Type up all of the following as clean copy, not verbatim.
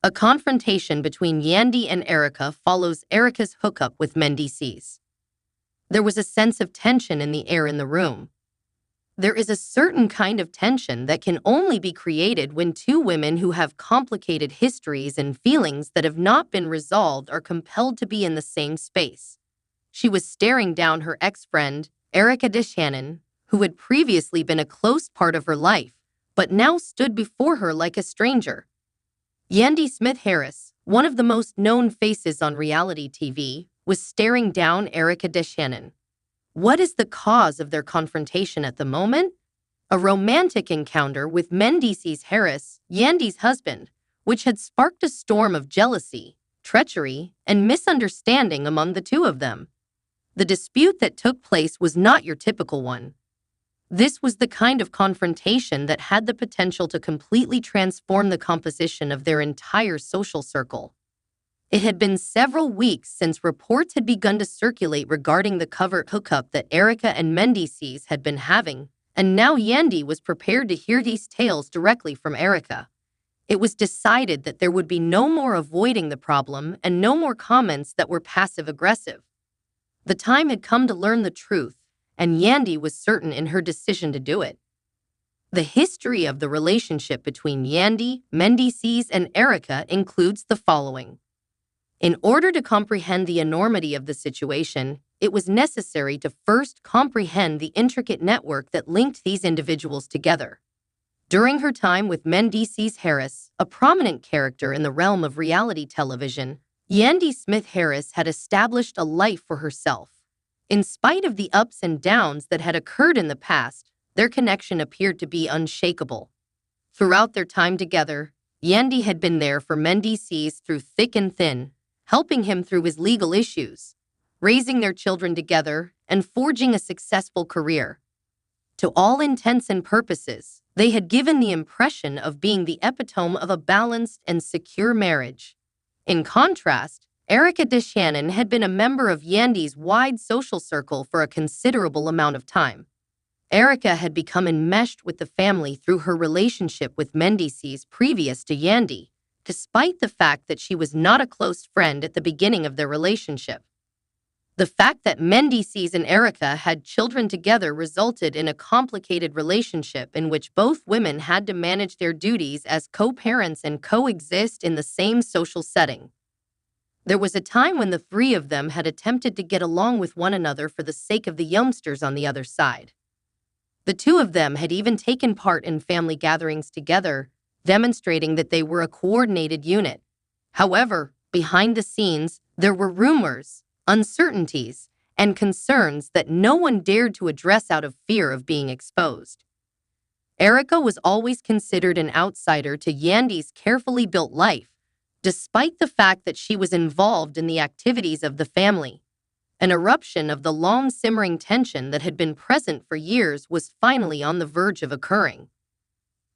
A confrontation between Yandy and Erika follows Erika's hookup with Mendeecees. There was a sense of tension in the air in the room. There is a certain kind of tension that can only be created when two women who have complicated histories and feelings that have not been resolved are compelled to be in the same space. She was staring down her ex-friend, Erika Deshannon, who had previously been a close part of her life, but now stood before her like a stranger. Yandy Smith-Harris, one of the most known faces on reality TV, was staring down Erika Deshannon. What is the cause of their confrontation at the moment? A romantic encounter with Mendeecees Harris, Yandy's husband, which had sparked a storm of jealousy, treachery, and misunderstanding among the two of them. The dispute that took place was not your typical one. This was the kind of confrontation that had the potential to completely transform the composition of their entire social circle. It had been several weeks since reports had begun to circulate regarding the covert hookup that Erika and Mendeecees had been having, and now Yandy was prepared to hear these tales directly from Erika. It was decided that there would be no more avoiding the problem and no more comments that were passive-aggressive. The time had come to learn the truth, and Yandy was certain in her decision to do it. The history of the relationship between Yandy, Mendeecees, and Erika includes the following. In order to comprehend the enormity of the situation, it was necessary to first comprehend the intricate network that linked these individuals together. During her time with Mendeecees Harris, a prominent character in the realm of reality television, Yandy Smith-Harris had established a life for herself. In spite of the ups and downs that had occurred in the past, their connection appeared to be unshakable. Throughout their time together, Yandy had been there for Mendeecees through thick and thin, helping him through his legal issues, raising their children together, and forging a successful career. To all intents and purposes, they had given the impression of being the epitome of a balanced and secure marriage. In contrast, Erika Deshannon had been a member of Yandy's wide social circle for a considerable amount of time. Erika had become enmeshed with the family through her relationship with Mendeecees previous to Yandy, despite the fact that she was not a close friend at the beginning of their relationship. The fact that Mendeecees and Erika had children together resulted in a complicated relationship in which both women had to manage their duties as co-parents and coexist in the same social setting. There was a time when the three of them had attempted to get along with one another for the sake of the youngsters on the other side. The two of them had even taken part in family gatherings together, demonstrating that they were a coordinated unit. However, behind the scenes, there were rumors, uncertainties, and concerns that no one dared to address out of fear of being exposed. Erika was always considered an outsider to Yandy's carefully built life, despite the fact that she was involved in the activities of the family. An eruption of the long-simmering tension that had been present for years was finally on the verge of occurring.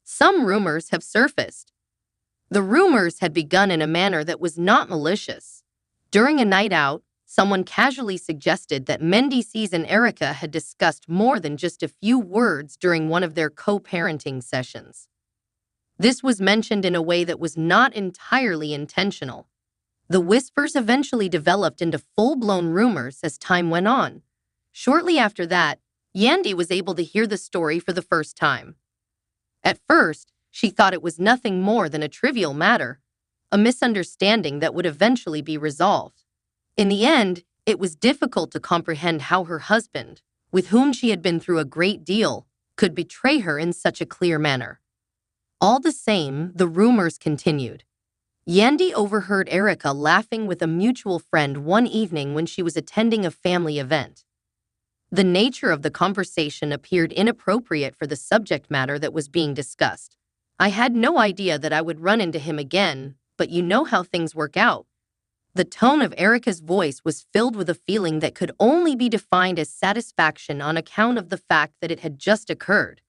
Some rumors have surfaced. The rumors had begun in a manner that was not malicious. During a night out, someone casually suggested that Mendeecees and Erika had discussed more than just a few words during one of their co-parenting sessions. This was mentioned in a way that was not entirely intentional. The whispers eventually developed into full-blown rumors as time went on. Shortly after that, Yandy was able to hear the story for the first time. At first, she thought it was nothing more than a trivial matter, a misunderstanding that would eventually be resolved. In the end, it was difficult to comprehend how her husband, with whom she had been through a great deal, could betray her in such a clear manner. All the same, the rumors continued. Yandy overheard Erika laughing with a mutual friend one evening when she was attending a family event. The nature of the conversation appeared inappropriate for the subject matter that was being discussed. I had no idea that I would run into him again, but you know how things work out. The tone of Erika's voice was filled with a feeling that could only be defined as satisfaction on account of the fact that it had just occurred.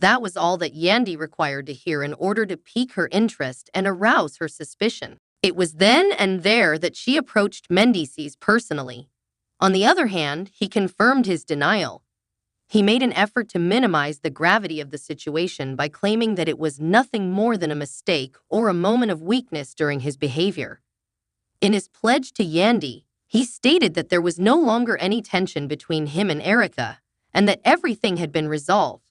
That was all that Yandy required to hear in order to pique her interest and arouse her suspicion. It was then and there that she approached Mendeecees personally. On the other hand, he confirmed his denial. He made an effort to minimize the gravity of the situation by claiming that it was nothing more than a mistake or a moment of weakness during his behavior. In his pledge to Yandy, he stated that there was no longer any tension between him and Erika, and that everything had been resolved.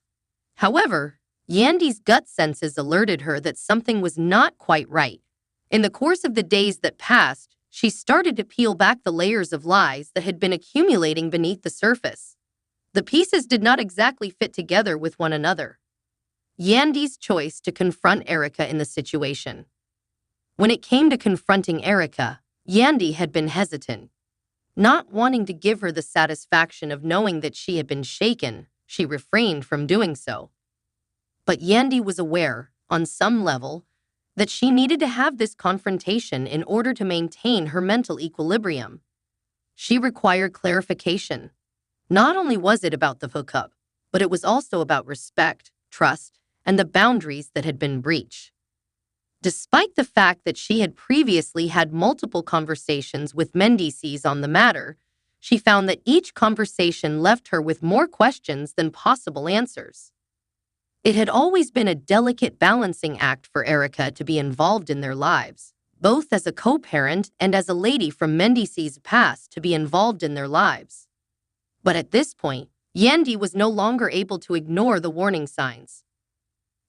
However, Yandy's gut senses alerted her that something was not quite right. In the course of the days that passed, she started to peel back the layers of lies that had been accumulating beneath the surface. The pieces did not exactly fit together with one another. Yandy's choice to confront Erika in the situation. When it came to confronting Erika, Yandy had been hesitant. Not wanting to give her the satisfaction of knowing that she had been shaken, she refrained from doing so. But Yandy was aware, on some level, that she needed to have this confrontation in order to maintain her mental equilibrium. She required clarification. Not only was it about the hookup, but it was also about respect, trust, and the boundaries that had been breached. Despite the fact that she had previously had multiple conversations with Mendeecees on the matter, she found that each conversation left her with more questions than possible answers. It had always been a delicate balancing act for Erika to be involved in their lives, both as a co-parent and as a lady from Mendeecees' past to be involved in their lives. But at this point, Yandy was no longer able to ignore the warning signs.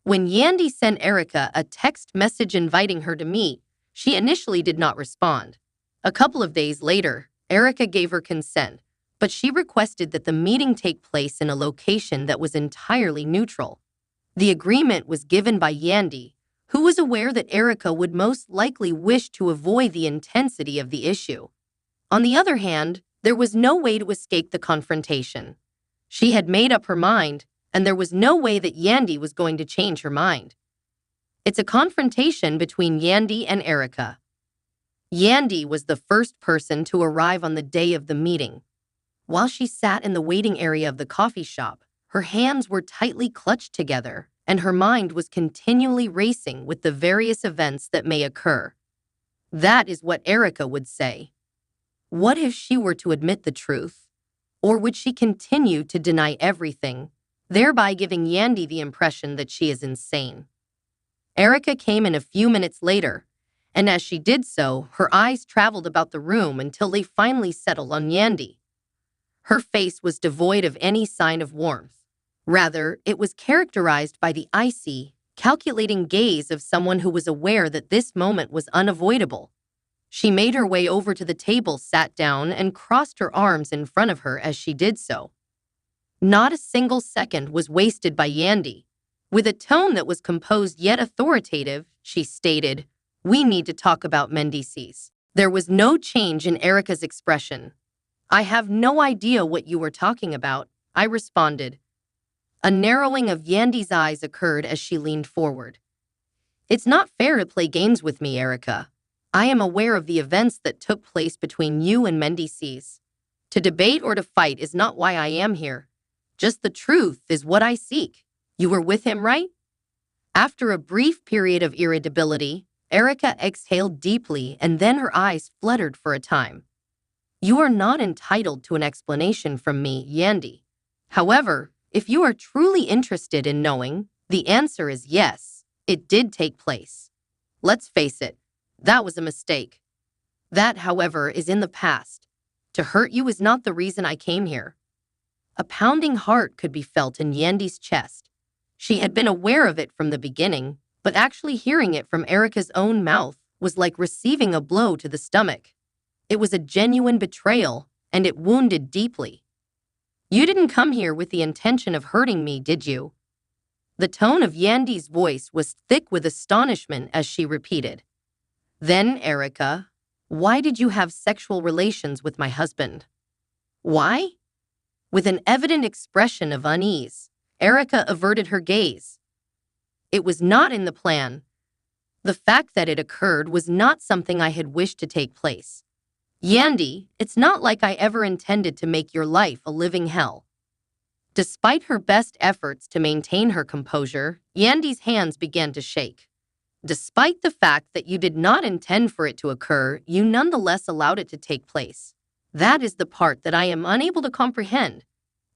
When Yandy sent Erika a text message inviting her to meet, she initially did not respond. A couple of days later, Erika gave her consent, but she requested that the meeting take place in a location that was entirely neutral. The agreement was given by Yandy, who was aware that Erika would most likely wish to avoid the intensity of the issue. On the other hand, there was no way to escape the confrontation. She had made up her mind, and there was no way that Yandy was going to change her mind. It's a confrontation between Yandy and Erika. Yandy was the first person to arrive on the day of the meeting. While she sat in the waiting area of the coffee shop, her hands were tightly clutched together, and her mind was continually racing with the various events that may occur. That is what Erika would say. What if she were to admit the truth? Or would she continue to deny everything, thereby giving Yandy the impression that she is insane? Erika came in a few minutes later, and as she did so, her eyes traveled about the room until they finally settled on Yandy. Her face was devoid of any sign of warmth. Rather, it was characterized by the icy, calculating gaze of someone who was aware that this moment was unavoidable. She made her way over to the table, sat down, and crossed her arms in front of her as she did so. Not a single second was wasted by Yandy. With a tone that was composed yet authoritative, she stated, "We need to talk about Mendeecees." There was no change in Erika's expression. "I have no idea what you were talking about," I responded. A narrowing of Yandy's eyes occurred as she leaned forward. "It's not fair to play games with me, Erika. I am aware of the events that took place between you and Mendeecees. To debate or to fight is not why I am here. Just the truth is what I seek. You were with him, right?" After a brief period of irritability, Erika exhaled deeply and then her eyes fluttered for a time. "You are not entitled to an explanation from me, Yandy. However, if you are truly interested in knowing, the answer is yes, it did take place. Let's face it, that was a mistake. That, however, is in the past. To hurt you is not the reason I came here." A pounding heart could be felt in Yandy's chest. She had been aware of it from the beginning, but actually hearing it from Erika's own mouth was like receiving a blow to the stomach. It was a genuine betrayal, and it wounded deeply. "You didn't come here with the intention of hurting me, did you?" The tone of Yandy's voice was thick with astonishment as she repeated, "Then, Erika, why did you have sexual relations with my husband?" "Why?" With an evident expression of unease, Erika averted her gaze. "It was not in the plan. The fact that it occurred was not something I had wished to take place. Yandy, it's not like I ever intended to make your life a living hell." Despite her best efforts to maintain her composure, Yandy's hands began to shake. "Despite the fact that you did not intend for it to occur, you nonetheless allowed it to take place. That is the part that I am unable to comprehend.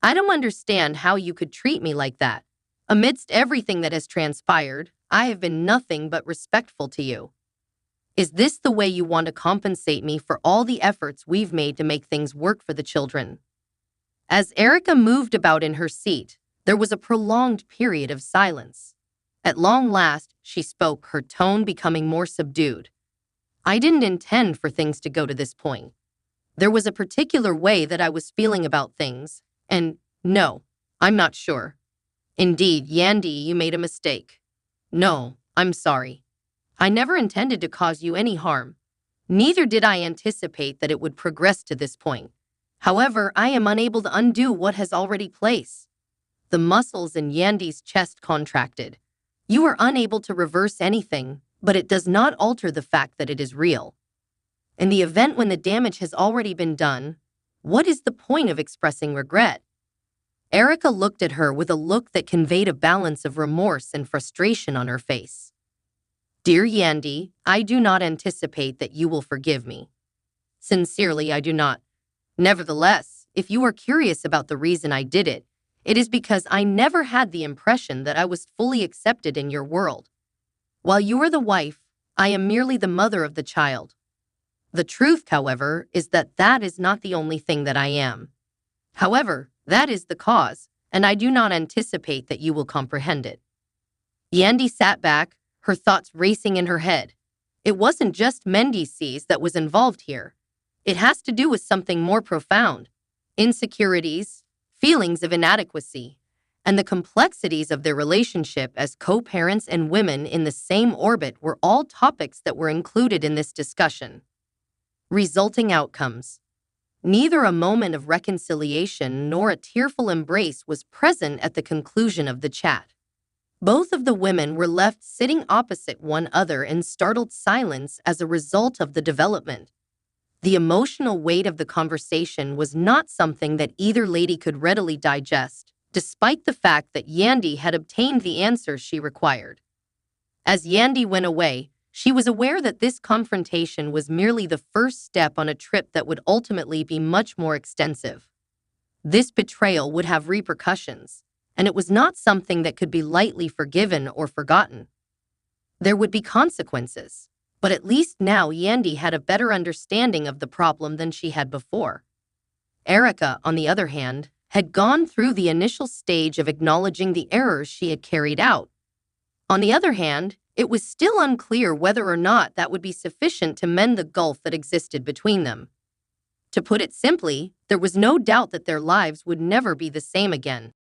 I don't understand how you could treat me like that. Amidst everything that has transpired, I have been nothing but respectful to you. Is this the way you want to compensate me for all the efforts we've made to make things work for the children?" As Erika moved about in her seat, there was a prolonged period of silence. At long last, she spoke, her tone becoming more subdued. "I didn't intend for things to go to this point. There was a particular way that I was feeling about things, and no, I'm not sure. Indeed, Yandy, you made a mistake. No, I'm sorry. I never intended to cause you any harm. Neither did I anticipate that it would progress to this point. However, I am unable to undo what has already placed." The muscles in Yandy's chest contracted. "You are unable to reverse anything, but it does not alter the fact that it is real. In the event when the damage has already been done, what is the point of expressing regret?" Erika looked at her with a look that conveyed a balance of remorse and frustration on her face. "Dear Yandy, I do not anticipate that you will forgive me. Sincerely, I do not. Nevertheless, if you are curious about the reason I did it, it is because I never had the impression that I was fully accepted in your world. While you are the wife, I am merely the mother of the child. The truth, however, is that that is not the only thing that I am. However, that is the cause, and I do not anticipate that you will comprehend it." Yandy sat back, her thoughts racing in her head. It wasn't just Mendeecees that was involved here. It has to do with something more profound. Insecurities, feelings of inadequacy, and the complexities of their relationship as co-parents and women in the same orbit were all topics that were included in this discussion. Resulting outcomes. Neither a moment of reconciliation nor a tearful embrace was present at the conclusion of the chat. Both of the women were left sitting opposite one another in startled silence as a result of the development. The emotional weight of the conversation was not something that either lady could readily digest, despite the fact that Yandy had obtained the answers she required. As Yandy went away, she was aware that this confrontation was merely the first step on a trip that would ultimately be much more extensive. This betrayal would have repercussions, and it was not something that could be lightly forgiven or forgotten. There would be consequences, but at least now Yandy had a better understanding of the problem than she had before. Erika, on the other hand, had gone through the initial stage of acknowledging the errors she had carried out. On the other hand, it was still unclear whether or not that would be sufficient to mend the gulf that existed between them. To put it simply, there was no doubt that their lives would never be the same again.